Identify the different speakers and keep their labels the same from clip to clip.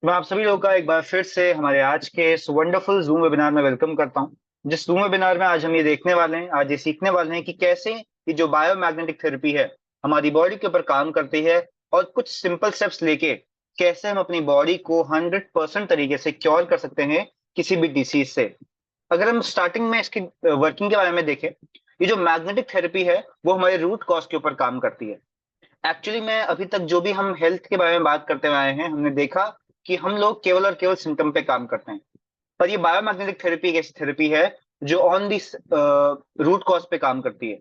Speaker 1: मैं आप सभी लोगों का एक बार फिर से हमारे आज के इस वंडरफुल जूम वेबिनार में वेलकम करता हूं। जिस जूम वेबिनार में आज हम ये देखने वाले हैं, आज ये सीखने वाले हैं कि कैसे ये जो बायोमैग्नेटिक थेरेपी है हमारी बॉडी के ऊपर काम करती है, और कुछ सिंपल स्टेप्स लेके कैसे हम अपनी बॉडी को 100% तरीके से क्योर कर सकते हैं किसी भी डिसीज से। अगर हम स्टार्टिंग में इसकी वर्किंग के बारे में देखें, ये जो मैग्नेटिक थेरेपी है वो हमारे रूट कॉज के ऊपर काम करती है। एक्चुअली में अभी तक जो भी हम हेल्थ के बारे में बात करते हुए आए हैं, हमने देखा कि हम लोग केवल और केवल सिम्टम पे काम करते हैं। पर ये बायोमैग्नेटिक थेरेपी एक ऐसी थेरेपी है जो ऑन दिस रूट कॉज पे काम करती है।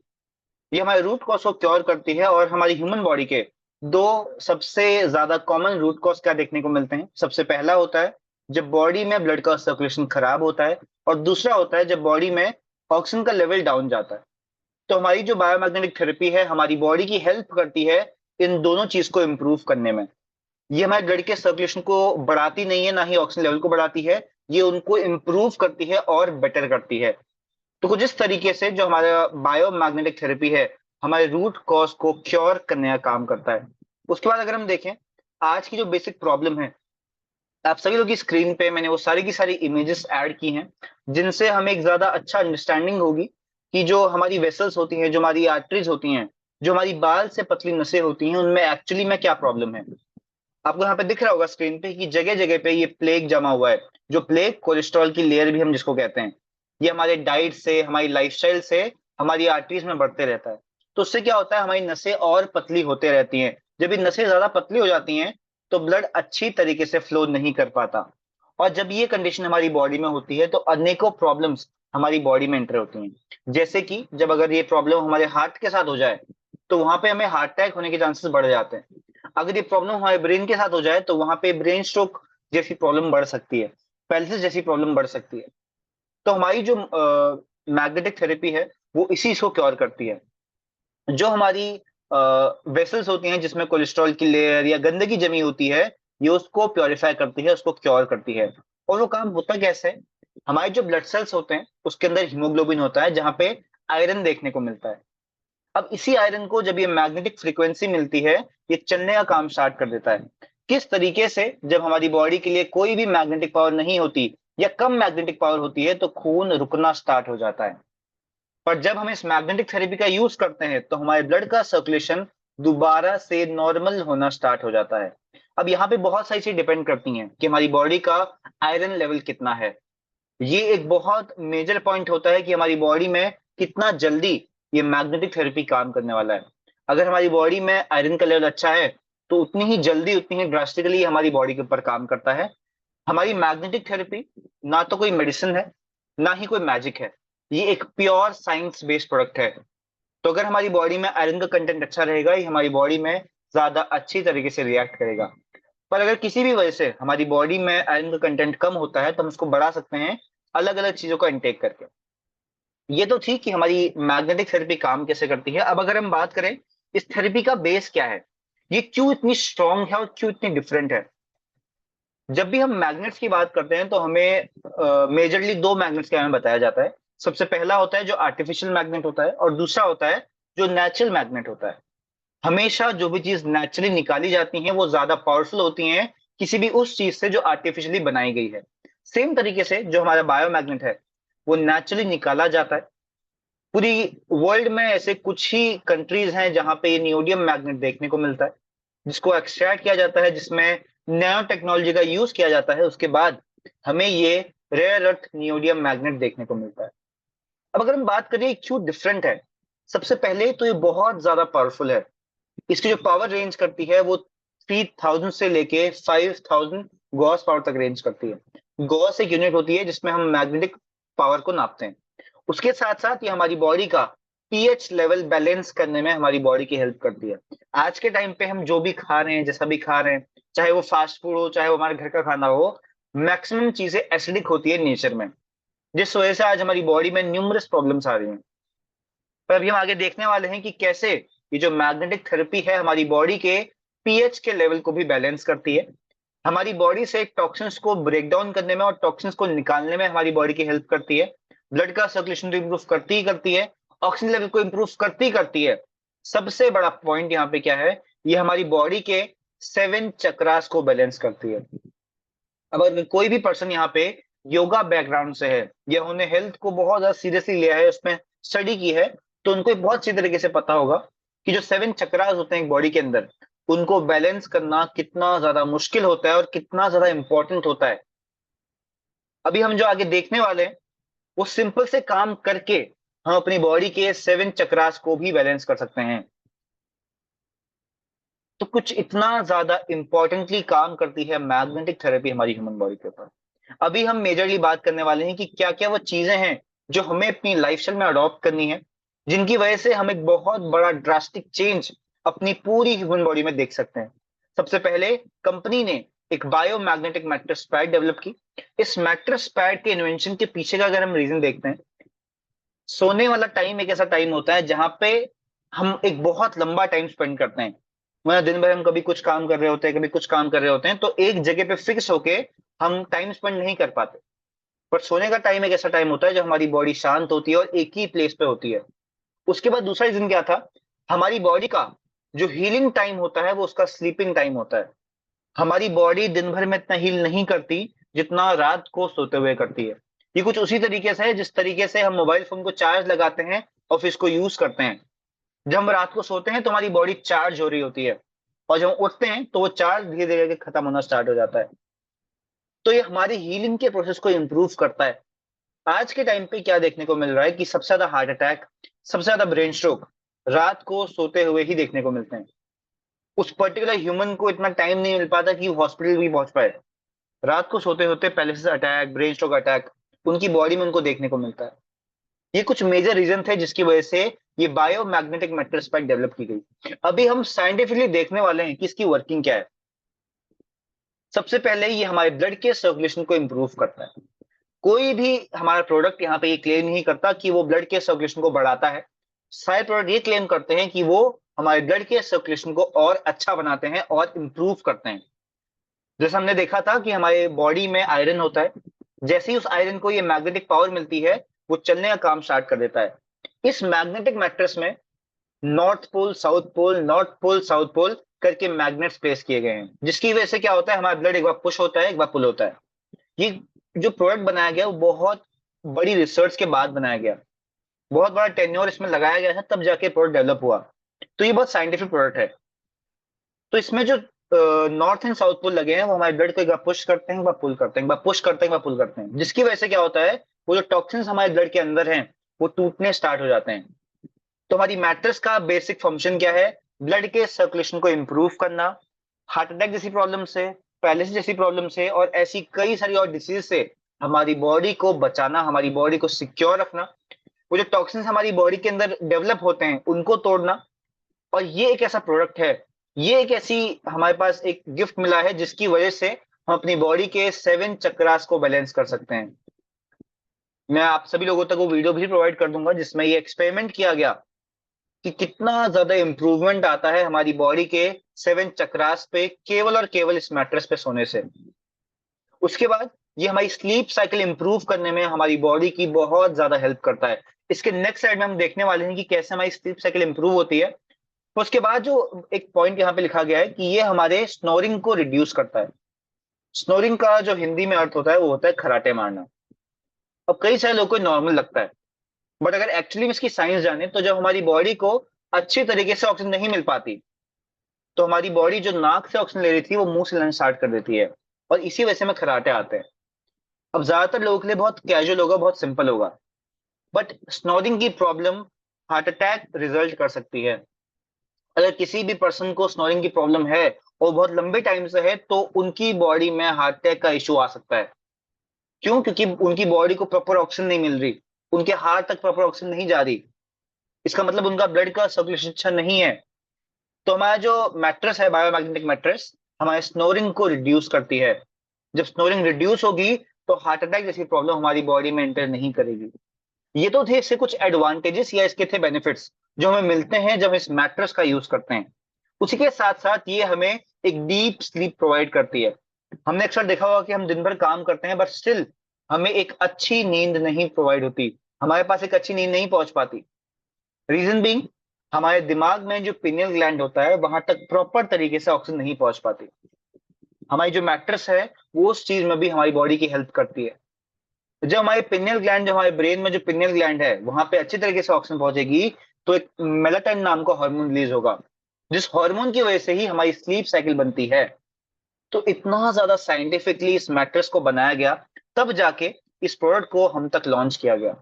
Speaker 1: ये हमारे रूट कॉज को क्योर करती है, और हमारी ह्यूमन बॉडी के दो सबसे ज्यादा कॉमन रूट कॉज क्या देखने को मिलते हैं। सबसे पहला होता है जब बॉडी में ब्लड का सर्कुलेशन खराब होता है, और दूसरा होता है जब बॉडी में ऑक्सीजन का लेवल डाउन जाता है। तो हमारी जो बायोमैग्नेटिक थेरेपी है हमारी बॉडी की हेल्प करती है इन दोनों चीज को इम्प्रूव करने में। ये हमारे ब्लड के सर्कुलेशन को बढ़ाती नहीं है, ना ही ऑक्सीजन लेवल को बढ़ाती है। ये उनको इम्प्रूव करती है और बेटर करती है। तो कुछ इस तरीके से जो हमारा बायोमैग्नेटिक थेरेपी है हमारे रूट कॉज को क्योर करने का काम करता है। उसके बाद अगर हम देखें आज की जो बेसिक प्रॉब्लम है, आप सभी लोग की स्क्रीन पे मैंने वो सारी की सारी इमेजेस ऐड की हैं, जिनसे हमें एक ज्यादा अच्छा अंडरस्टैंडिंग होगी कि जो हमारी वेसल्स होती हैं, जो हमारी आर्टरीज होती हैं, जो हमारी बाल से पतली नसें होती हैं, उनमें एक्चुअली में क्या प्रॉब्लम है। आपको यहाँ पे दिख रहा होगा स्क्रीन पे कि जगह जगह पे ये प्लेग जमा हुआ है। जो प्लेग कोलेस्ट्रॉल की लेयर भी हम जिसको कहते हैं, ये हमारे डाइट से, हमारी लाइफस्टाइल से हमारी आर्टरीज में बढ़ते रहता है। तो उससे क्या होता है, हमारी नसें और पतली होते रहती हैं। जब ये नसें ज्यादा पतली हो जाती हैं तो ब्लड अच्छी तरीके से फ्लो नहीं कर पाता। और जब ये कंडीशन हमारी बॉडी में होती है तो अनेकों प्रॉब्लम्स हमारी बॉडी में एंटर होती हैं। जैसे कि जब अगर ये प्रॉब्लम हमारे हार्ट के साथ हो जाए तो वहां पे हमें हार्ट अटैक होने के चांसेस बढ़ जाते हैं। अगर ये प्रॉब्लम हमारे ब्रेन के साथ हो जाए तो वहां पे ब्रेन स्ट्रोक जैसी प्रॉब्लम बढ़ सकती है, पैलिसिस जैसी प्रॉब्लम बढ़ सकती है। तो हमारी जो मैग्नेटिक थेरेपी है वो इसी को क्योर करती है। जो हमारी वेसल्स होती हैं जिसमें कोलेस्ट्रॉल की लेयर या गंदगी जमी होती है, ये उसको प्योरीफाई करती है, उसको क्योर करती है। और वो काम होता कैसे है, हमारे जो ब्लड सेल्स होते हैं उसके अंदर हीमोग्लोबिन होता है जहां पे आयरन देखने को मिलता है। अब इसी आयरन को जब ये मैग्नेटिक फ्रीक्वेंसी मिलती है, ये चलने का काम स्टार्ट कर देता है। किस तरीके से, जब हमारी बॉडी के लिए कोई भी मैग्नेटिक पावर नहीं होती या कम मैग्नेटिक पावर होती है तो खून रुकना स्टार्ट हो जाता है। पर जब हम इस मैग्नेटिक थेरेपी का यूज करते हैं तो हमारे ब्लड का सर्कुलेशन दोबारा से नॉर्मल होना स्टार्ट हो जाता है। अब यहाँ पे बहुत सारी चीजें डिपेंड करती हैं कि हमारी बॉडी का आयरन लेवल कितना है। ये एक बहुत मेजर पॉइंट होता है कि हमारी बॉडी में कितना जल्दी ये मैग्नेटिक थेरेपी काम करने वाला है। अगर हमारी बॉडी में आयरन का लेवल अच्छा है तो उतनी ही जल्दी, उतनी ही ड्रास्टिकली हमारी बॉडी के ऊपर काम करता है। हमारी मैग्नेटिक थेरेपी ना तो कोई मेडिसिन है, ना ही कोई मैजिक है। ये एक प्योर साइंस बेस्ड प्रोडक्ट है। तो अगर हमारी बॉडी में आयरन का कंटेंट अच्छा रहेगा, ये हमारी बॉडी में ज्यादा अच्छी तरीके से रिएक्ट करेगा। पर अगर किसी भी वजह से हमारी बॉडी में आयरन का कंटेंट कम होता है तो हम उसको बढ़ा सकते हैं अलग अलग चीजों का इंटेक करके। ये तो ठीक कि हमारी मैग्नेटिक थेरेपी काम कैसे करती है। अब अगर हम बात करें इस थेरेपी का बेस क्या है, ये क्यों इतनी स्ट्रांग है और क्यों इतनी डिफरेंट है। जब भी हम मैग्नेट्स की बात करते हैं तो हमें मेजरली दो मैग्नेट्स के बारे में बताया जाता है। सबसे पहला होता है जो आर्टिफिशियल मैग्नेट होता है, और दूसरा होता है जो नेचुरल मैग्नेट होता है। हमेशा जो भी चीज नेचुरली निकाली जाती है वो ज्यादा पावरफुल होती है किसी भी उस चीज से जो आर्टिफिशियली बनाई गई है। सेम तरीके से जो हमारा बायोमैग्नेट है वो नेचुरली निकाला जाता है। पूरी वर्ल्ड में ऐसे कुछ ही कंट्रीज हैं जहां पे ये नियोडियम मैग्नेट देखने को मिलता है, जिसको एक्सट्रैक्ट किया जाता है, जिसमें नैनो टेक्नोलॉजी का यूज किया जाता है। उसके बाद हमें ये रेयर अर्थ नियोडियम मैग्नेट देखने को मिलता है। अब अगर हम बात करें क्यों डिफरेंट है, सबसे पहले तो ये बहुत ज्यादा पावरफुल है। इसकी जो पावर रेंज करती है वो 3000 से लेके 5000 गॉस पावर तक रेंज करती है। गॉस एक यूनिट होती है जिसमें हम मैग्नेटिक पावर को नापते हैं। उसके साथ साथ ये हमारी बॉडी का पीएच लेवल बैलेंस करने में हमारी बॉडी की हेल्प करती है। आज के टाइम पे हम जो भी खा रहे हैं, जैसा भी खा रहे हैं, चाहे वो फास्ट फूड हो, चाहे वो हमारे घर का खाना हो, मैक्सिमम चीजें एसिडिक होती है नेचर में, जिस वजह से आज हमारी बॉडी में न्यूमरस प्रॉब्लम्स आ रही हैं। पर अभी हम आगे देखने वाले हैं कि कैसे ये जो मैग्नेटिक थेरेपी है हमारी बॉडी के पीएच के लेवल को भी बैलेंस करती है। हमारी बॉडी से टॉक्सिन्स को ब्रेक डाउन करने में और टॉक्सिन्स को निकालने में हमारी बॉडी की हेल्प करती है। ब्लड का सर्कुलेशन तो इंप्रूव करती ही करती है, ऑक्सीजन लेवल को इंप्रूव करती ही करती है। सबसे बड़ा पॉइंट यहाँ पे क्या है, ये हमारी बॉडी के 7 चक्रास को बैलेंस करती है। अब अगर कोई भी पर्सन यहाँ पे योगा बैकग्राउंड से है या उन्होंने हेल्थ को बहुत ज्यादा सीरियसली लिया है, उसमें स्टडी की है, तो उनको एक बहुत अच्छी तरीके से पता होगा कि जो 7 चक्रास होते हैं एक बॉडी के अंदर, उनको बैलेंस करना कितना ज्यादा मुश्किल होता है और कितना ज्यादा इंपॉर्टेंट होता है। अभी हम जो आगे देखने वाले हैं वो सिंपल से काम करके हम अपनी बॉडी के 7 चक्रास को भी बैलेंस कर सकते हैं। तो कुछ इतना ज्यादा इंपॉर्टेंटली काम करती है मैग्नेटिक थेरेपी हमारी ह्यूमन बॉडी के ऊपर। अभी हम मेजरली बात करने वाले हैं कि क्या क्या वो चीजें हैं जो हमें अपनी लाइफस्टाइल में अडॉप्ट करनी है, जिनकी वजह से हम एक बहुत बड़ा ड्रास्टिक चेंज अपनी पूरी ह्यूमन बॉडी में देख सकते हैं। सबसे पहले कंपनी ने एक बायोमैग्नेटिक मैट्रेस पैड डेवलप की। इस मैट्रेस पैड के इन्वेंशन के पीछे का अगर हम रीजन देखते हैं, सोने वाला टाइम एक ऐसा टाइम होता है जहां पे हम एक बहुत लंबा टाइम स्पेंड करते हैं। मतलब दिन भर हम कभी कुछ काम कर रहे होते हैं, कभी कुछ काम कर रहे होते हैं, तो एक जगह पे फिक्स होके हम टाइम स्पेंड नहीं कर पाते। पर सोने का टाइम एक ऐसा टाइम होता है जब हमारी बॉडी शांत होती है और एक ही प्लेस पे होती है। उसके बाद दूसरा रीजन क्या था, हमारी बॉडी का जो हीलिंग टाइम होता है वो उसका स्लीपिंग टाइम होता है। हमारी बॉडी दिन भर में इतना हील नहीं करती जितना रात को सोते हुए करती है। ये कुछ उसी तरीके से है जिस तरीके से हम मोबाइल फोन को चार्ज लगाते हैं और फिर इसको यूज करते हैं। जब हम रात को सोते हैं तो हमारी बॉडी चार्ज हो रही होती है, और जब हम उठते हैं तो वो चार्ज धीरे धीरे खत्म होना स्टार्ट हो जाता है। तो ये हमारी हीलिंग के प्रोसेस को इंप्रूव करता है। आज के टाइम पे क्या देखने को मिल रहा है कि सबसे ज्यादा हार्ट अटैक, सबसे ज्यादा ब्रेन स्ट्रोक रात को सोते हुए ही देखने को मिलते हैं। उस पर्टिकुलर ह्यूमन को इतना टाइम नहीं मिल पाता कि वो हॉस्पिटल भी पहुंच पाए। रात को सोते होते पैलिसिस अटैक, ब्रेन स्ट्रोक अटैक उनकी बॉडी में उनको देखने को मिलता है। ये कुछ मेजर रीजन थे जिसकी वजह से ये बायोमैग्नेटिक मैट्रेस पैक डेवलप की गई। अभी हम साइंटिफिकली देखने वाले हैं कि इसकी वर्किंग क्या है। सबसे पहले ये हमारे ब्लड के सर्कुलेशन को इंप्रूव करता है। कोई भी हमारा प्रोडक्ट यहाँ पे ये क्लेम नहीं करता कि वो ब्लड के सर्कुलेशन को बढ़ाता है। सारे प्रोडक्ट ये क्लेम करते हैं कि वो हमारे ब्लड के सर्कुलेशन को और अच्छा बनाते हैं और इंप्रूव करते हैं। जैसे हमने देखा था कि हमारे बॉडी में आयरन होता है, जैसे ही उस आयरन को ये मैग्नेटिक पावर मिलती है वो चलने का काम स्टार्ट कर देता है। इस मैग्नेटिक मैट्रेस में north pole south pole, north pole south pole करके मैग्नेट्स प्लेस किए गए हैं, जिसकी वजह से क्या होता है, हमारा ब्लड एक बार पुश होता है, एक बार पुल होता है। ये जो प्रोडक्ट बनाया गया वो बहुत बड़ी रिसर्च के बाद बनाया गया, बहुत बड़ा टेन्योर इसमें लगाया गया है, तब जाके प्रोडक्ट डेवलप हुआ। तो ये बहुत साइंटिफिक प्रोडक्ट है। तो इसमें जो नॉर्थ एंड साउथ पोल लगे हैं वो हमारे ब्लड को एक बार पुश करते हैं, एक बार पुल करते हैं, एक बार पुश करते हैं, एक बार पुल करते हैं, जिसकी वजह से क्या होता है, वो जो टॉक्सिन्स हमारे ब्लड के अंदर हैं वो टूटने स्टार्ट हो जाते हैं। तो हमारी मैट्रेस का बेसिक फंक्शन क्या है, ब्लड के सर्कुलेशन को इंप्रूव करना, हार्ट अटैक जैसी प्रॉब्लम से, पैलिसिस जैसी प्रॉब्लम से और ऐसी कई सारी और डिसीज से हमारी बॉडी को बचाना, हमारी बॉडी को सिक्योर रखना, वो जो टॉक्सिन्स हमारी बॉडी के अंदर डेवलप होते हैं उनको तोड़ना। और ये एक ऐसा प्रोडक्ट है, ये एक ऐसी हमारे पास एक गिफ्ट मिला है जिसकी वजह से हम अपनी बॉडी के 7 चक्रास को बैलेंस कर सकते हैं। मैं आप सभी लोगों तक वो वीडियो भी प्रोवाइड कर दूंगा जिसमें ये एक्सपेरिमेंट किया गया कि कितना ज्यादा इंप्रूवमेंट आता है हमारी बॉडी के 7 चक्रास पे केवल और केवल इस मैट्रेस पे सोने से। उसके बाद ये हमारी स्लीप साइकिल इंप्रूव करने में हमारी बॉडी की बहुत ज्यादा हेल्प करता है। इसके नेक्स्ट साइड में हम देखने वाले हैं कि कैसे हमारी स्लीप साइकिल इंप्रूव होती है। उसके बाद जो एक पॉइंट यहाँ पे लिखा गया है कि ये हमारे स्नोरिंग को रिड्यूस करता है। स्नोरिंग का जो हिंदी में अर्थ होता है वो होता है खराटे मारना। अब कई सारे लोगों को नॉर्मल लगता है, बट अगर एक्चुअली में इसकी साइंस जाने तो जब हमारी बॉडी को अच्छी तरीके से ऑक्सीजन नहीं मिल पाती तो हमारी बॉडी जो नाक से ऑक्सीजन ले रही थी वो मुंह से लेना स्टार्ट कर देती है, और इसी वजह से में खराटे आते हैं। अब ज्यादातर लोगों के लिए बहुत कैजुअल होगा, बहुत सिंपल होगा, बट स्नोरिंग की प्रॉब्लम हार्ट अटैक रिजल्ट कर सकती है। अगर किसी भी पर्सन को स्नोरिंग की प्रॉब्लम है और बहुत लंबे टाइम से है तो उनकी बॉडी में हार्ट अटैक का इशू आ सकता है। क्यों? क्योंकि उनकी बॉडी को प्रॉपर ऑक्सीजन नहीं मिल रही, उनके हार्ट तक प्रॉपर ऑक्सीजन नहीं जा रही। इसका मतलब उनका ब्लड का सर्कुलेशन अच्छा नहीं है। तो हमारा जो मैट्रेस है, बायोमैग्नेटिक मैट्रेस, हमारे स्नोरिंग को रिड्यूस करती है। जब स्नोरिंग रिड्यूस होगी तो हार्ट अटैक जैसी प्रॉब्लम हमारी बॉडी में एंटर नहीं करेगी। ये तो थे इससे कुछ एडवांटेजेस या इसके थे बेनिफिट्स जो हमें मिलते हैं जब इस मैट्रेस का यूज करते हैं। उसी के साथ साथ ये हमें एक डीप स्लीप प्रोवाइड करती है। हमने अक्सर देखा होगा कि हम दिन भर काम करते हैं बट स्टिल हमें एक अच्छी नींद नहीं प्रोवाइड होती, हमारे पास एक अच्छी नींद नहीं पहुंच पाती। रीजन बीइंग, हमारे दिमाग में जो पिनियल ग्लैंड होता है वहां तक प्रॉपर तरीके से ऑक्सीजन नहीं पहुंच पाती। हमारी जो मैट्रेस है वो उस चीज में भी हमारी बॉडी की हेल्प करती है। जब हमारे पिनियल ग्लैंड, जो हमारे ब्रेन में जो पिनियल ग्लैंड है, वहां पे अच्छी तरीके से ऑक्सीजन पहुंचेगी तो एक मेलाटोनिन नाम का हार्मोन रिलीज होगा, जिस हार्मोन की वजह से ही हमारी स्लीप साइकिल बनती है। तो इतना ज्यादा साइंटिफिकली इस मैट्रेस को बनाया गया, तब जाके इस प्रोडक्ट को हम तक लॉन्च किया गया।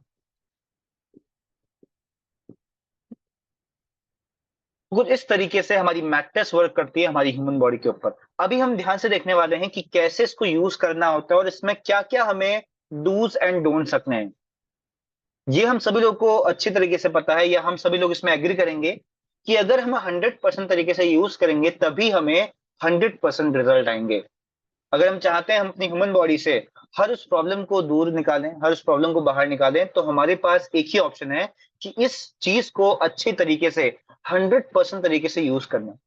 Speaker 1: कुछ इस तरीके से हमारी मैट्रेस वर्क करती है हमारी ह्यूमन बॉडी के ऊपर। अभी हम ध्यान से देखने वाले हैं कि कैसे इसको यूज करना होता है और इसमें क्या क्या हमें डूज एंड डोंट्स रखने हैं। ये हम सभी लोग को अच्छी तरीके से पता है, या हम सभी लोग इसमें एग्री करेंगे कि अगर हम 100% तरीके से यूज करेंगे तभी हमें 100% रिजल्ट आएंगे। अगर हम चाहते हैं हम अपनी ह्यूमन बॉडी से हर उस प्रॉब्लम को दूर निकालें, हर उस प्रॉब्लम को बाहर निकालें, तो हमारे पास एक ही ऑप्शन है कि इस चीज को अच्छे तरीके से 100% तरीके से यूज करना।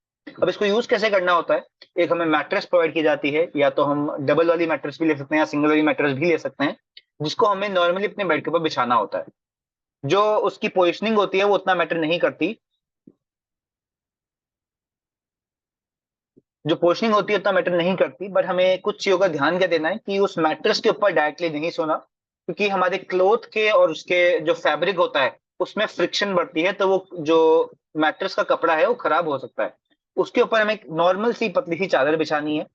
Speaker 1: अब इसको यूज कैसे करना होता है? एक हमें मैट्रेस प्रोवाइड की जाती है, या तो हम डबल वाली मैट्रेस भी ले सकते हैं या सिंगल वाली मैट्रेस भी ले सकते हैं, जिसको हमें नॉर्मली अपने बेड के ऊपर बिछाना होता है। जो उसकी पोजिशनिंग होती है वो उतना मैटर नहीं करती, जो पोजिशनिंग होती है उतना मैटर नहीं करती, बट हमें कुछ चीजों का ध्यान क्या देना है कि उस मैट्रेस के ऊपर डायरेक्टली नहीं सोना, क्योंकि हमारे क्लोथ के और उसके जो फैब्रिक होता है उसमें फ्रिक्शन बढ़ती है, तो वो जो मैट्रेस का कपड़ा है वो खराब हो सकता है। उसके ऊपर हमें एक नॉर्मल सी पतली सी चादर बिछानी है।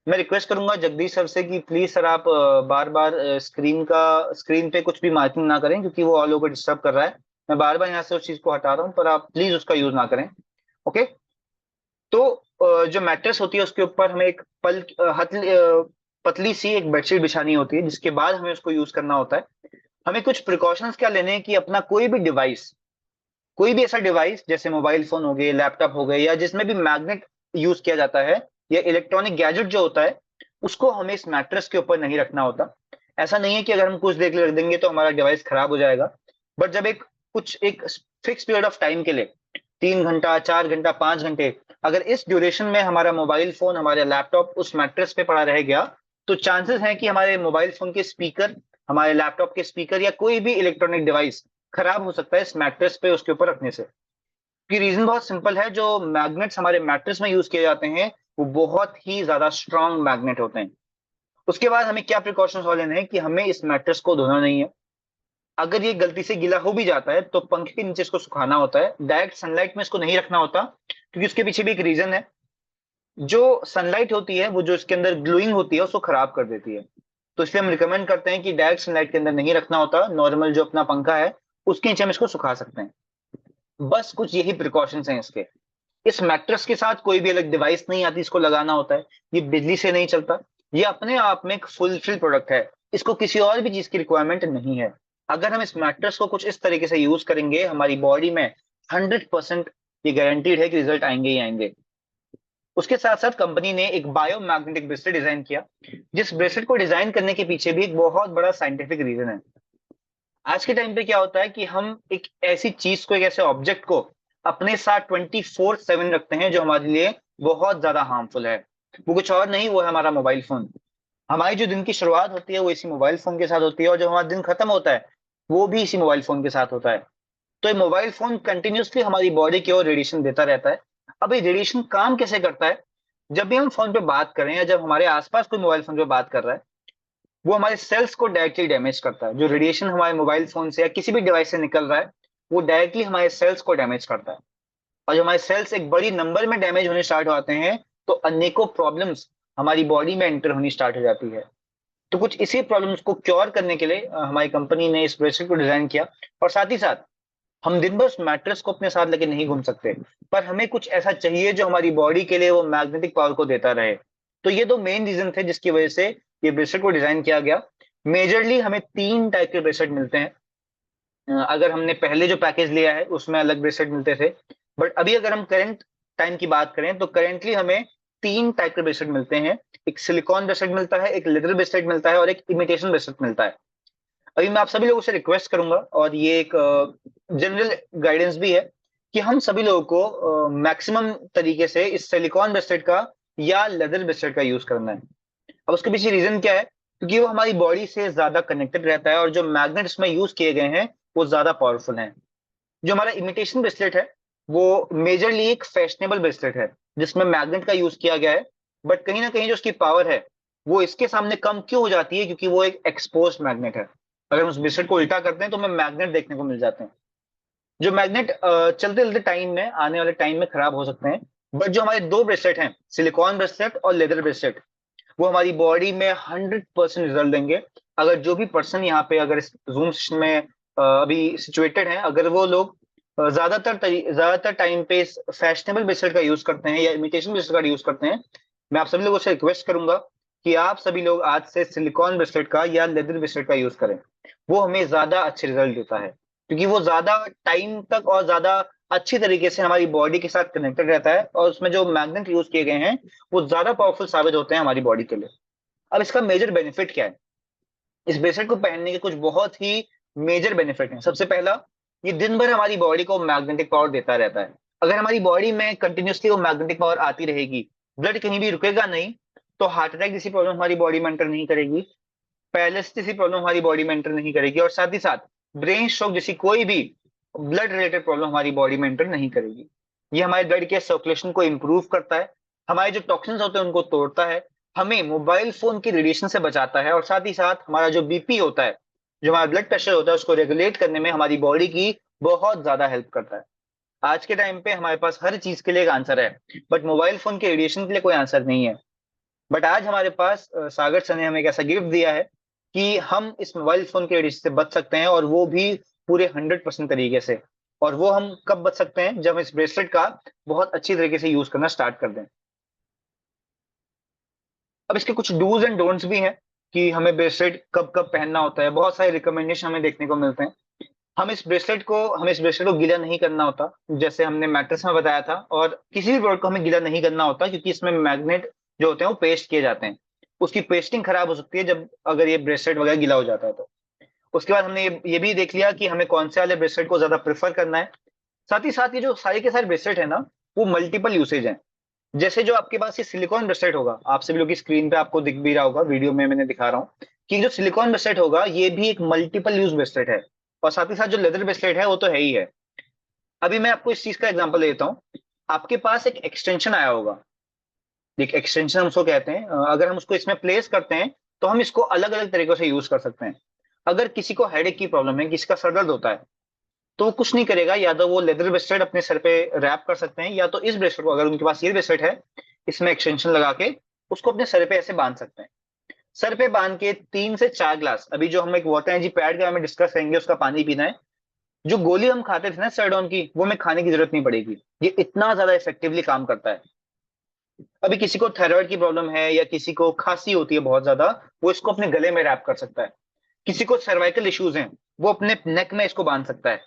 Speaker 1: मैं रिक्वेस्ट करूंगा जगदीश सर से कि प्लीज सर आप बार बार स्क्रीन पे कुछ भी मार्किंग ना करें, क्योंकि वो ऑल ओवर डिस्टर्ब कर रहा है। मैं बार बार यहाँ से उस चीज को हटा रहा हूँ, पर आप प्लीज उसका यूज ना करें। ओके। तो जो मैट्रेस होती है उसके ऊपर हमें एक पतली सी एक बेडशीट बिछानी होती है, जिसके बाद हमें उसको यूज करना होता है। हमें कुछ प्रिकॉशंस क्या लेने हैं कि अपना कोई भी ऐसा डिवाइस जैसे मोबाइल फोन हो गए, लैपटॉप हो गए, या जिसमें भी मैग्नेट यूज किया जाता है, या इलेक्ट्रॉनिक गैजेट जो होता है, उसको हमें इस मैट्रेस के ऊपर नहीं रखना होता। ऐसा नहीं है कि अगर हम कुछ देर के लिए रख देंगे तो हमारा डिवाइस खराब हो जाएगा, बट जब एक फिक्स पीरियड ऑफ टाइम के लिए, 3 घंटा, 4 घंटा, 5 घंटे, अगर इस ड्यूरेशन में हमारा मोबाइल फोन, हमारा लैपटॉप उस मैट्रेस पे पड़ा रह गया, तो चांसेस हैं कि हमारे मोबाइल फोन के स्पीकर, हमारे लैपटॉप के स्पीकर, या कोई भी इलेक्ट्रॉनिक डिवाइस खराब हो सकता है इस मैट्रेस पे उसके ऊपर रखने से। की रीजन बहुत सिंपल है, जो मैग्नेट्स हमारे मैट्रेस में यूज किए जाते हैं वो बहुत ही ज्यादा स्ट्रांग मैग्नेट होते हैं। उसके बाद हमें क्या प्रिकॉशंस और लेने हैं कि हमें इस मैट्रेस को धोना नहीं है। अगर ये गलती से गीला हो भी जाता है तो पंखे के नीचे इसको सुखाना होता है, डायरेक्ट सनलाइट में इसको नहीं रखना होता, क्योंकि उसके पीछे भी एक रीजन है। जो सनलाइट होती है वो जो इसके अंदर ग्लोइंग होती है उसको खराब कर देती है। तो इसलिए हम रिकमेंड करते हैं कि डायरेक्ट सनलाइट के अंदर नहीं रखना होता, नॉर्मल जो अपना पंखा है उसके नीचे हम इसको सुखा सकते हैं। बस कुछ यही प्रिकॉशंस हैं इसके। इस मैट्रेस के साथ कोई भी अलग डिवाइस नहीं आती, इसको लगाना होता है। ये बिजली से नहीं चलता। ये अपने आप में एक फुलफिल प्रोडक्ट है, इसको किसी और भी चीज की रिक्वायरमेंट नहीं है। अगर हम इस मैट्रेस को कुछ इस तरीके से यूज करेंगे हमारी बॉडी में 100% ये गारंटीड है कि रिजल्ट आएंगे ही आएंगे। उसके साथ साथ कंपनी ने एक बायोमैग्नेटिक ब्रेसलेट डिजाइन किया, जिस ब्रेसलेट को डिजाइन करने के पीछे भी एक बहुत बड़ा साइंटिफिक रीजन है। आज के टाइम पे क्या होता है कि हम एक ऐसी चीज को, एक ऐसे ऑब्जेक्ट को अपने साथ 24/7 रखते हैं जो हमारे लिए बहुत ज्यादा हार्मफुल है। वो कुछ और नहीं, वो है हमारा मोबाइल फोन। हमारी जो दिन की शुरुआत होती है वो इसी मोबाइल फोन के साथ होती है, और जो हमारा दिन खत्म होता है वो भी इसी मोबाइल फोन के साथ होता है। तो ये मोबाइल फोन कंटिन्यूसली हमारी बॉडी की ओर रेडिएशन देता रहता है। अब ये रेडिएशन काम कैसे करता है? जब भी हम फोन पे बात करें, या जब हमारे आसपास कोई मोबाइल फोन पे बात कर रहा है, वो हमारे सेल्स को डायरेक्टली डैमेज करता है। जो रेडिएशन हमारे मोबाइल फोन से या किसी भी डिवाइस से निकल रहा है वो डायरेक्टली हमारे सेल्स को डैमेज करता है। और जब हमारे सेल्स एक बड़ी नंबर में डैमेज होने स्टार्ट होते हैं तो अनेकों प्रॉब्लम्स हमारी बॉडी में एंटर होनी स्टार्ट हो जाती है। तो कुछ इसी प्रॉब्लम्स को क्योर करने के लिए हमारी कंपनी ने इस ब्रेसलेट को डिजाइन किया। और साथ ही साथ हम दिन भर उस मैट्रेस को अपने साथ लेके नहीं घूम सकते, पर हमें कुछ ऐसा चाहिए जो हमारी बॉडी के लिए वो मैग्नेटिक पावर को देता रहे। तो ये दो मेन रीजन थे जिसकी वजह से ये ब्रेसलेट को डिजाइन किया गया। मेजरली हमें 3 टाइप के ब्रेसलेट मिलते हैं। अगर हमने पहले जो पैकेज लिया है उसमें अलग ब्रेसलेट मिलते थे, बट अभी अगर हम करंट टाइम की बात करें तो करेंटली हमें 3 टाइप के ब्रेसलेट मिलते हैं। एक सिलिकॉन ब्रेसलेट मिलता है, एक लेदर ब्रेसलेट मिलता है, और एक इमिटेशन ब्रेसलेट मिलता है। अभी मैं आप सभी लोगों से रिक्वेस्ट करूंगा, और ये एक जनरल गाइडेंस भी है, कि हम सभी लोगों को मैक्सिमम तरीके से इस सिलिकॉन ब्रेसलेट का या लेदर ब्रेसलेट का यूज करना है। अब उसके पीछे रीजन क्या है? क्योंकि वो हमारी बॉडी से ज्यादा कनेक्टेड रहता है, और जो मैग्नेट इसमें यूज किए गए हैं वो ज्यादा पावरफुल हैं। जो हमारा इमिटेशन ब्रेसलेट है वो मेजरली एक फैशनेबल ब्रेसलेट है जिसमें मैग्नेट का यूज किया गया है, बट कहीं ना कहीं जो उसकी पावर है वो इसके सामने कम क्यों हो जाती है? क्योंकि वो एक एक्सपोज्ड मैग्नेट है। अगर हम उस ब्रेसलेट को उल्टा करते हैं तो हमें मैग्नेट देखने को मिल जाते हैं। जो मैग्नेट चलते चलते टाइम में, आने वाले टाइम में खराब हो सकते हैं, बट जो हमारे दो ब्रेसलेट हैं, सिलिकॉन ब्रेसलेट और लेदर ब्रेसलेट, वो हमारी बॉडी में 100% रिजल्ट देंगे। अगर जो भी पर्सन यहाँ पे अगर इस जूम सेशन में अभी सिचुएटेड है, अगर वो लोग ज्यादातर टाइम पे इस फैशनेबल ब्रेसलेट का यूज करते हैं या इमिटेशन ब्रेसलेट का यूज करते हैं, मैं आप सभी लोगों से रिक्वेस्ट करूंगा कि आप सभी लोग आज से सिलिकॉन ब्रेसलेट का या लेदर ब्रेसलेट का यूज करें। वो हमें ज्यादा अच्छे रिजल्ट देता है, क्योंकि वो ज्यादा टाइम तक और ज्यादा अच्छी तरीके से हमारी बॉडी के साथ कनेक्टेड रहता है, और उसमें जो मैग्नेट यूज किए गए हैं वो ज्यादा पावरफुल साबित होते हैं हमारी बॉडी के लिए। अब इसका मेजर बेनिफिट क्या है? इस ब्रेसलेट को पहनने के कुछ बहुत ही मेजर बेनिफिट हैं। सबसे पहला, ये दिन भर हमारी बॉडी को मैग्नेटिक पावर देता रहता है। अगर हमारी बॉडी में कंटिन्यूसली वो मैग्नेटिक पावर आती रहेगी, ब्लड कहीं भी रुकेगा नहीं, तो हार्ट अटैक जैसी प्रॉब्लम हमारी बॉडी में एंटर नहीं करेगी, पैरालिसिस जैसी प्रॉब्लम हमारी बॉडी में एंटर नहीं करेगी, और साथ ही साथ ब्रेन स्ट्रोक जैसी कोई भी ब्लड रिलेटेड प्रॉब्लम हमारी बॉडी में एंटर नहीं करेगी। ये हमारे ब्लड के सर्कुलेशन को इंप्रूव करता है, हमारे जो टॉक्सिन्स होते हैं उनको तोड़ता है, हमें मोबाइल फोन की रेडिएशन से बचाता है, और साथ ही साथ हमारा जो बीपी होता है, जो हमारा ब्लड प्रेशर होता है, उसको रेगुलेट करने में हमारी बॉडी की बहुत ज्यादा हेल्प करता है। आज के टाइम पे हमारे पास हर चीज के लिए एक आंसर है, बट मोबाइल फोन के रेडिएशन के लिए कोई आंसर नहीं है। बट आज हमारे पास सागर सर ने हमें एक ऐसा गिफ्ट दिया है कि हम इस मोबाइल फोन के रेडिएशन से बच सकते हैं, और वो भी पूरे 100% तरीके से। और वो हम कब बच सकते हैं? जब हम इस ब्रेसलेट का बहुत अच्छी तरीके से यूज करना स्टार्ट कर दें। अब इसके कुछ डूज एंड डोंट्स भी हैं कि हमें ब्रेसलेट कब कब पहनना होता है। बहुत सारे रिकमेंडेशन हमें देखने को मिलते हैं। हमें इस ब्रेसलेट को गीला नहीं करना होता, जैसे हमने मैट्रेस में बताया था, और किसी भी प्रोडक्ट को हमें गीला नहीं करना होता, क्योंकि इसमें मैग्नेट जो होते हैं वो पेस्ट किए जाते हैं। उसकी पेस्टिंग खराब हो सकती है जब अगर ये ब्रेसलेट वगैरह गीला हो जाता है तो। उसके बाद हमने ये भी देख लिया कि हमें कौन से वाले ब्रेसलेट को ज्यादा प्रेफर करना है। साथ ही साथ ये जो सारे के सारे ब्रेसलेट है ना, वो मल्टीपल यूसेज हैं। जैसे जो आपके पास ये सिलिकॉन ब्रेसलेट होगा, आप सभी लोग की स्क्रीन पे आपको दिख भी रहा होगा, वीडियो में मैंने दिखा रहा हूँ कि जो सिलिकॉन ब्रेसलेट होगा ये भी एक मल्टीपल यूज ब्रेसलेट है। और साथ ही साथ जो लेदर ब्रेसलेट है वो तो है ही है। अभी मैं आपको इस चीज का एग्जांपल देता हूँ। आपके पास एक एक्सटेंशन आया होगा, एक एक्सटेंशन हम उसको कहते हैं। अगर हम उसको इसमें प्लेस करते हैं तो हम इसको अलग अलग तरीकों से यूज कर सकते हैं। अगर किसी को हेडेक की प्रॉब्लम है, किसी का सर दर्द होता है, तो वो कुछ नहीं करेगा, या तो वो लेदर ब्रेसलेट अपने सर पे रैप कर सकते हैं, या तो इस ब्रेसलेट को, अगर उनके पास ये ब्रेसलेट है, इसमें एक्सटेंशन लगा के उसको अपने सर पे ऐसे बांध सकते हैं। सर पे बांध के 3 से 4 ग्लास, अभी जो हम एक वाटर एनर्जी पैड के बारे में डिस्कस करेंगे, उसका पानी पीना है। जो गोली हम खाते थे ना सेरोडोन की, वो हमें खाने की जरूरत नहीं पड़ेगी। ये इतना ज्यादा इफेक्टिवली काम करता है। अभी किसी को थायराइड की प्रॉब्लम है या किसी को खांसी होती है बहुत ज्यादा, वो इसको अपने गले में रैप कर सकता है। किसी को सर्वाइकल इश्यूज हैं, वो अपने नेक में इसको बांध सकता है।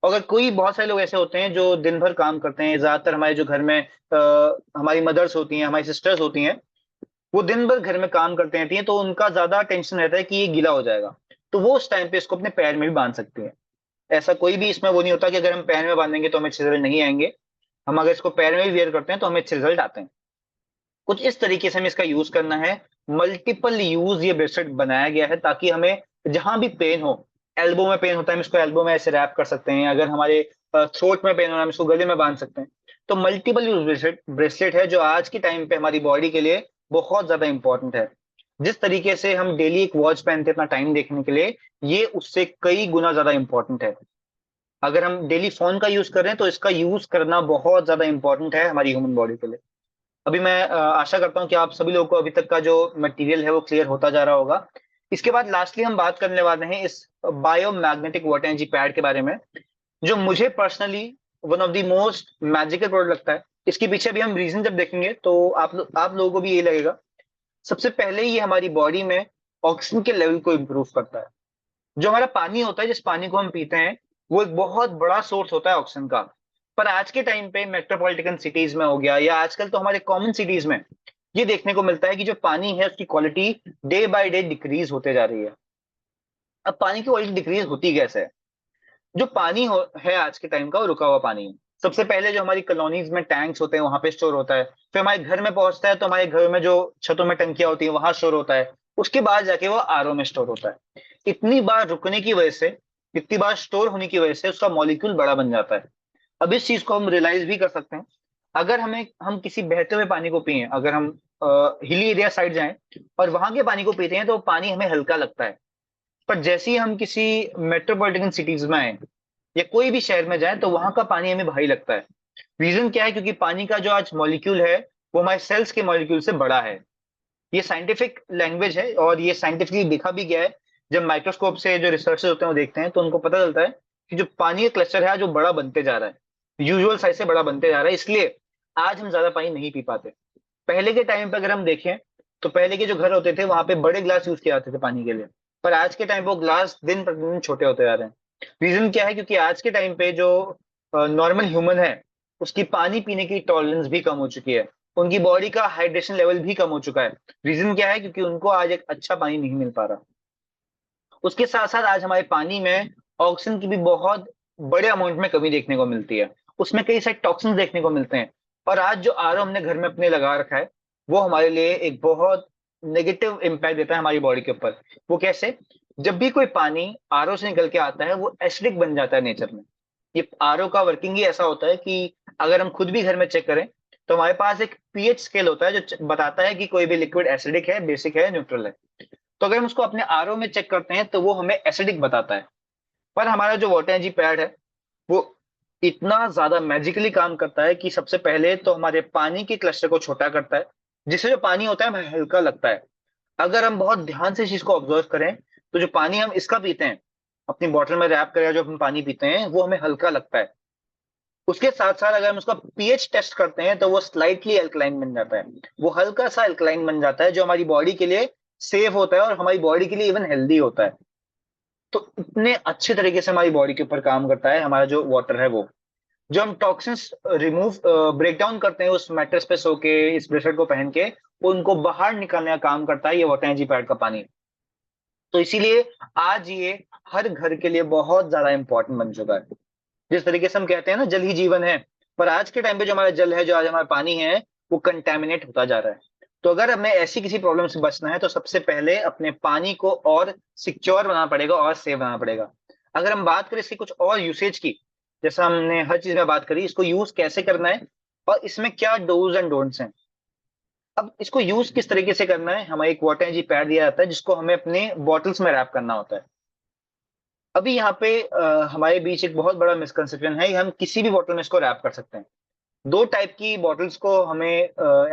Speaker 1: अगर कोई, बहुत सारे लोग ऐसे होते हैं जो दिन भर काम करते हैं, ज्यादातर हमारे जो घर में हमारी मदर्स होती हैं, हमारी सिस्टर्स होती हैं, वो दिन भर घर में काम करते रहती हैं, तो उनका ज्यादा टेंशन रहता है कि ये गीला हो जाएगा, तो वो उस टाइम पे इसको अपने पैर में भी बांध सकती है। ऐसा कोई भी इसमें वो नहीं होता कि अगर हम पैर में बांधेंगे तो हमें अच्छे रिजल्ट नहीं आएंगे। हम अगर इसको पैर में भी वेयर करते हैं तो हमें अच्छे रिजल्ट आते हैं। कुछ इस तरीके से हमें इसका यूज करना है। मल्टीपल यूज ये ब्रेसलेट बनाया गया है ताकि हमें जहां भी पेन हो, एल्बो में पेन होता है हम इसको एल्बो में ऐसे रैप कर सकते हैं, अगर हमारे थ्रोट में पेन हो रहा है हम इसको गले में बांध सकते हैं। तो मल्टीपल यूज ब्रेसलेट ब्रेसलेट है जो आज के टाइम पे हमारी बॉडी के लिए बहुत ज्यादा इंपॉर्टेंट है। जिस तरीके से हम डेली एक वॉच पहनते हैं अपना टाइम देखने के लिए, ये उससे कई गुना ज्यादा इंपॉर्टेंट है। अगर हम डेली फोन का यूज कर रहे हैं तो इसका यूज करना बहुत ज्यादा इंपॉर्टेंट है हमारी ह्यूमन बॉडी के लिए। अभी मैं आशा करता हूं कि आप सभी लोगों को अभी तक का जो मटेरियल है वो क्लियर होता जा रहा होगा। इसके बाद लास्टली हम बात करने वाले हैं इस बायोमैग्नेटिक वाटर एनर्जी पैड के बारे में, जो मुझे personally one of the most magical product लगता है। इसके पीछे भी हम रीजन जब देखेंगे तो आप लोगों को भी ये लगेगा। सबसे पहले ये हमारी बॉडी में ऑक्सीजन के लेवल को इम्प्रूव करता है। जो हमारा पानी होता है, जिस पानी को हम पीते हैं, वो एक बहुत बड़ा सोर्स होता है ऑक्सीजन का। पर आज के टाइम पे मेट्रोपॉलिटन सिटीज में हो गया, या आजकल तो हमारे कॉमन सिटीज में ये देखने को मिलता है कि जो पानी है उसकी quality day by day decrease होते जा रही है। अब पानी की क्वालिटी डिक्रीज होती कैसे है? जो पानी है आज के टाइम का, वो रुका हुआ पानी है। सबसे पहले जो हमारी कॉलोनीज में टैंक्स होते हैं वहां पे स्टोर होता है, फिर हमारे घर में पहुंचता है तो हमारे घर में जो छतों में टंकियां होती है वहां स्टोर होता है, उसके बाद जाके वो आरओ में स्टोर होता है। इतनी बार रुकने की वजह से, इतनी बार स्टोर होने की वजह से उसका मॉलिक्यूल बड़ा बन जाता है। अब इस चीज को हम रियलाइज भी कर सकते हैं। अगर हम किसी बहते हुए पानी को पिए, अगर हम हिली एरिया साइड जाएं और वहां के पानी को पीते हैं तो पानी हमें हल्का लगता है। पर जैसे ही हम किसी मेट्रोपॉलिटन सिटीज में आए या कोई भी शहर में जाए तो वहां का पानी हमें भारी लगता है। रीजन क्या है? क्योंकि पानी का जो आज मॉलिक्यूल है वो हमारे सेल्स के मॉलिक्यूल से बड़ा है। ये साइंटिफिक लैंग्वेज है और ये साइंटिफिकली देखा भी गया है। जब माइक्रोस्कोप से जो रिसर्चर्स होते हैं वो देखते हैं तो उनको पता चलता है कि जो पानी का क्लस्टर है जो बड़ा बनते जा रहा है, यूजुअल साइज से बड़ा बनते जा रहा है। इसलिए आज हम ज्यादा पानी नहीं पी पाते। पहले के टाइम पे अगर हम देखें तो पहले के जो घर होते थे वहां पे बड़े ग्लास यूज किए जाते थे पानी के लिए। पर आज के टाइम पे वो ग्लास दिन प्रतिदिन छोटे होते जा रहे हैं। रीजन क्या है? क्योंकि आज के टाइम पे जो नॉर्मल ह्यूमन है उसकी पानी पीने की टॉलरेंस भी कम हो चुकी है। उनकी बॉडी का हाइड्रेशन लेवल भी कम हो चुका है। रीजन क्या है? क्योंकि उनको आज एक अच्छा पानी नहीं मिल पा रहा। उसके साथ साथ आज हमारे पानी में ऑक्सीजन की भी बहुत बड़े अमाउंट में कमी देखने को मिलती है। उसमें कई सारे टॉक्सिन देखने को मिलते हैं। और आज जो आरओ हमने घर में अपने लगा रखा है वो हमारे लिए एक बहुत नेगेटिव इम्पैक्ट देता है हमारी बॉडी के ऊपर। वो कैसे? जब भी कोई पानी आरओ से निकल के आता है वो एसिडिक बन जाता है नेचर में। ये आरओ का वर्किंग ही ऐसा होता है कि अगर हम खुद भी घर में चेक करें तो हमारे पास एक पीएच स्केल होता है जो बताता है कि कोई भी लिक्विड एसिडिक है, बेसिक है, न्यूट्रल है। तो अगर हम उसको अपने आरओ में चेक करते हैं तो वो हमें एसिडिक बताता है। पर हमारा जो वाटर एनर्जी पैड है वो इतना ज्यादा मैजिकली काम करता है कि सबसे पहले तो हमारे पानी के क्लस्टर को छोटा करता है, जिससे जो पानी होता है हमें हल्का लगता है। अगर हम बहुत ध्यान से इस चीज को ऑब्जर्व करें तो जो पानी हम इसका पीते हैं, अपनी बोतल में रैप कर जो हम पानी पीते हैं वो हमें हल्का लगता है। उसके साथ साथ अगर हम उसका पीएच टेस्ट करते हैं तो वो स्लाइटली अल्कलाइन बन जाता है। वो हल्का सा अल्कलाइन बन जाता है जो हमारी बॉडी के लिए सेफ होता है और हमारी बॉडी के लिए इवन हेल्दी होता है। तो इतने अच्छे तरीके से हमारी बॉडी के ऊपर काम करता है हमारा जो वाटर है वो। जो हम टॉक्सिन्स रिमूव ब्रेक डाउन करते हैं उस मैट्रेस पे सो के, इस ब्रेसलेट को पहन के, उनको बाहर निकालने का काम करता है ये वाटर एनर्जी पैड का पानी। तो इसीलिए आज ये हर घर के लिए बहुत ज्यादा इंपॉर्टेंट बन चुका है। जिस तरीके से हम कहते हैं ना जल ही जीवन है, पर आज के टाइम पे जो हमारा जल है, जो आज हमारा पानी है, वो कंटेमिनेट होता जा रहा है। तो अगर हमें ऐसी किसी प्रॉब्लम से बचना है तो सबसे पहले अपने पानी को और सिक्योर बनाना पड़ेगा और सेफ बनाना पड़ेगा। अगर हम बात करें इसकी कुछ और यूसेज की, जैसा हमने हर चीज में बात करी, इसको यूज कैसे करना है और इसमें क्या डूज एंड डोंट्स हैं। अब इसको यूज किस तरीके से करना है, हमें एक वाटर एनर्जी पैड दिया जाता है जिसको हमें अपने बॉटल्स में रैप करना होता है। अभी यहाँ पे हमारे बीच एक बहुत बड़ा मिसकंसेप्शन है, हम किसी भी बॉटल में इसको रैप कर सकते हैं। दो टाइप की बॉटल्स को हमें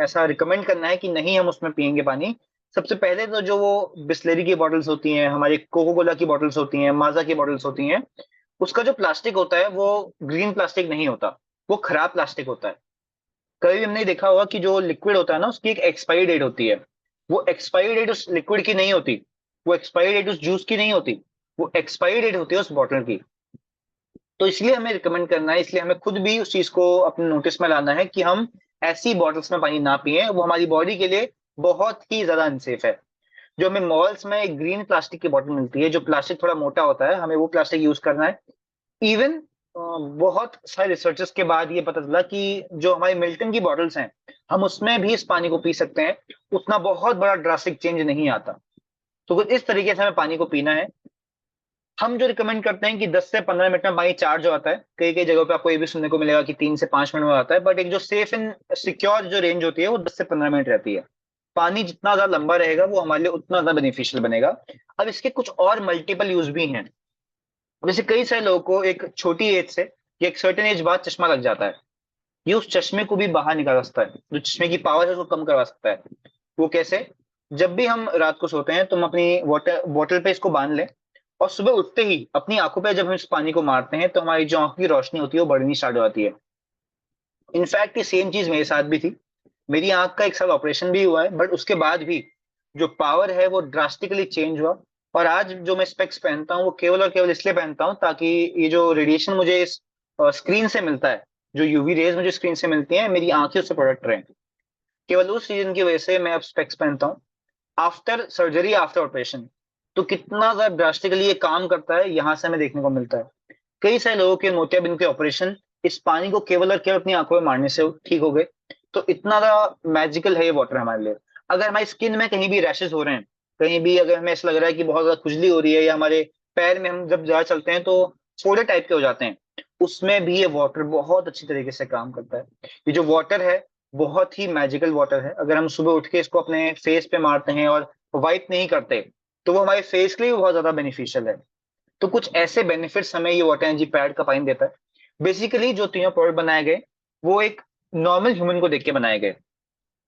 Speaker 1: ऐसा रिकमेंड करना है कि नहीं हम उसमें पियेंगे पानी। सबसे पहले तो जो वो बिस्लेरी की बॉटल्स होती हैं, हमारी कोको कोला की बॉटल्स होती हैं, माजा की बॉटल्स होती हैं, उसका जो प्लास्टिक होता है वो ग्रीन प्लास्टिक नहीं होता, वो खराब प्लास्टिक होता है। कभी भी हमने देखा होगा कि जो लिक्विड होता है ना उसकी एक एक्सपायरी डेट होती है। वो एक्सपायरी डेट उस लिक्विड की नहीं होती, वो एक्सपायरी डेट उस जूस की नहीं होती, वो एक्सपायरी डेट होती है उस बॉटल की। तो इसलिए हमें रिकमेंड करना है, इसलिए हमें खुद भी उस चीज को अपने नोटिस में लाना है कि हम ऐसी बॉटल्स में पानी ना पिए, वो हमारी बॉडी के लिए बहुत ही ज्यादा अनसेफ है। जो हमें मॉल्स में एक ग्रीन प्लास्टिक की बॉटल मिलती है, जो प्लास्टिक थोड़ा मोटा होता है, हमें वो प्लास्टिक यूज करना है। इवन बहुत सारे रिसर्चेस के बाद ये पता चला कि जो हमारी मिल्टन की बॉटल्स हैं हम उसमें भी इस पानी को पी सकते हैं। उतना बहुत बड़ा ड्रास्टिक चेंज नहीं आता। तो कुछ इस तरीके से हमें पानी को पीना है। हम जो रिकमेंड करते हैं कि 10 से 15 मिनट में पानी चार्ज हो आता है। कई कई जगहों पे आपको ये भी सुनने को मिलेगा कि 3 से 5 मिनट में आता है, बट एक जो सेफ एंड सिक्योर जो रेंज होती है वो 10 से 15 मिनट रहती है। पानी जितना ज्यादा लंबा रहेगा वो हमारे लिए उतना ज्यादा बेनिफिशियल बनेगा। अब इसके कुछ और मल्टीपल यूज भी हैं। जैसे कई सारे लोगों को एक छोटी एज से या एक सर्टेन एज बाद चश्मा लग जाता है। ये उस चश्मे को भी बाहर निकाल सकता है, जो चश्मे की पावर है उसको कम करवा सकता है। वो कैसे? जब भी हम रात को सोते हैं तो हम अपनी वाटर बॉटल पे इसको बांध लें और सुबह उठते ही अपनी आंखों पे जब हम इस पानी को मारते हैं तो हमारी जो आंखों की रोशनी होती है वो बढ़नी स्टार्ट हो जाती है। इनफैक्ट ये सेम चीज मेरे साथ भी थी। मेरी आंख का 1 साल ऑपरेशन भी हुआ है, बट उसके बाद भी जो पावर है वो ड्रास्टिकली चेंज हुआ। और आज जो मैं स्पेक्स पहनता हूँ वो केवल और केवल इसलिए पहनता हूँ ताकि ये जो रेडिएशन मुझे इस स्क्रीन से मिलता है, जो यूवी रेज मुझे स्क्रीन से मिलती है, मेरी आंखें उससे प्रोटेक्ट रहे। केवल उस रीजन की वजह से मैं अब स्पेक्स पहनता हूँ आफ्टर सर्जरी, आफ्टर ऑपरेशन। तो कितना ज्यादा ड्रास्टिकली ये काम करता है यहाँ से हमें देखने को मिलता है। कई सारे लोगों के मोतियाबिंद के ऑपरेशन इस पानी को केवल और केवल अपनी आंखों में मारने से ठीक हो गए। तो इतना ज्यादा मैजिकल है ये वाटर हमारे लिए। अगर हमारी स्किन में कहीं भी रैशेस हो रहे हैं, कहीं भी अगर हमें ऐसा लग रहा है कि बहुत ज्यादा खुजली हो रही है, या हमारे पैर में हम जब ज्यादा चलते हैं तो फोड़े टाइप के हो जाते हैं, उसमें भी ये वाटर बहुत अच्छी तरीके से काम करता है। ये जो वाटर है बहुत ही मैजिकल वाटर है। अगर हम सुबह उठ के इसको अपने फेस पे मारते हैं और वाइप नहीं करते तो वो हमारे फेस के लिए भी बहुत ज्यादा बेनिफिशियल है। तो कुछ ऐसे बेनिफिट्स हमें ये वाटर एनर्जी पैड का पानी देता है। बेसिकली जो तीनों प्रोडक्ट बनाए गए वो एक नॉर्मल ह्यूमन को देख के बनाए गए,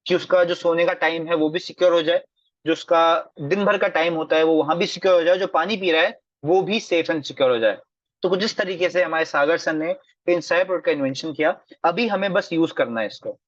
Speaker 1: कि उसका जो सोने का टाइम है वो भी सिक्योर हो जाए, जो उसका दिन भर का टाइम होता है वो वहां भी सिक्योर हो जाए, जो पानी पी रहा है वो भी सेफ एंड सिक्योर हो जाए। तो कुछ इस तरीके से हमारे सागर सर ने इन सारे प्रोडक्ट का इन्वेंशन किया। अभी हमें बस यूज करना है इसको।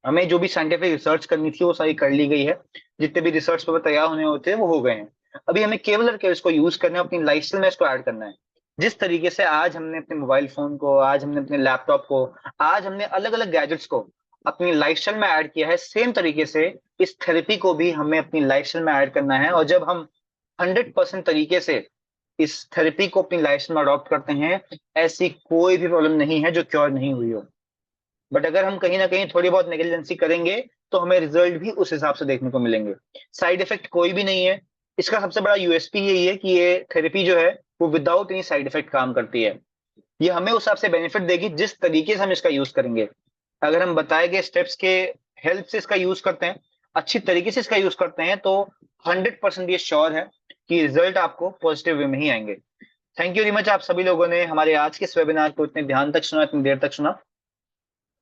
Speaker 1: हमें जो भी साइंटिफिक रिसर्च करनी थी वो सारी कर ली गई है। जितने भी रिसर्च पेपर तैयार होने होते हैं वो हो गए हैं। अभी हमें केवल और केवल इसको यूज करना है, अपनी लाइफस्टाइल में इसको ऐड करना है। जिस तरीके से आज हमने अपने मोबाइल फोन को, आज हमने अपने लैपटॉप को, आज हमने अलग अलग गैजेट्स को अपनी लाइफस्टाइल में ऐड किया है, सेम तरीके से इस थेरेपी को भी हमें अपनी लाइफस्टाइल में ऐड करना है। और जब हम 100% तरीके से इस थेरेपी को अपनी लाइफस्टाइल में अडॉप्ट करते हैं, ऐसी कोई भी प्रॉब्लम नहीं है जो क्योर नहीं हुई हो। बट अगर हम कहीं ना कहीं थोड़ी बहुत नेग्लिजेंसी करेंगे तो हमें रिजल्ट भी उस हिसाब से देखने को मिलेंगे। साइड इफेक्ट कोई भी नहीं है। इसका सबसे बड़ा यूएसपी यही है कि ये थेरेपी जो है वो विदाउट एनी साइड इफेक्ट काम करती है। ये हमें उस हिसाब से बेनिफिट देगी जिस तरीके से हम इसका यूज करेंगे। अगर हम बताए गए स्टेप्स के हेल्प से इसका यूज करते हैं, अच्छी तरीके से इसका यूज करते हैं, तो 100% ये श्योर है कि रिजल्ट आपको पॉजिटिव वे में ही आएंगे। थैंक यू वेरी मच, आप सभी लोगों ने हमारे आज के इस वेबिनार को इतने ध्यान तक सुना, इतनी देर तक सुना।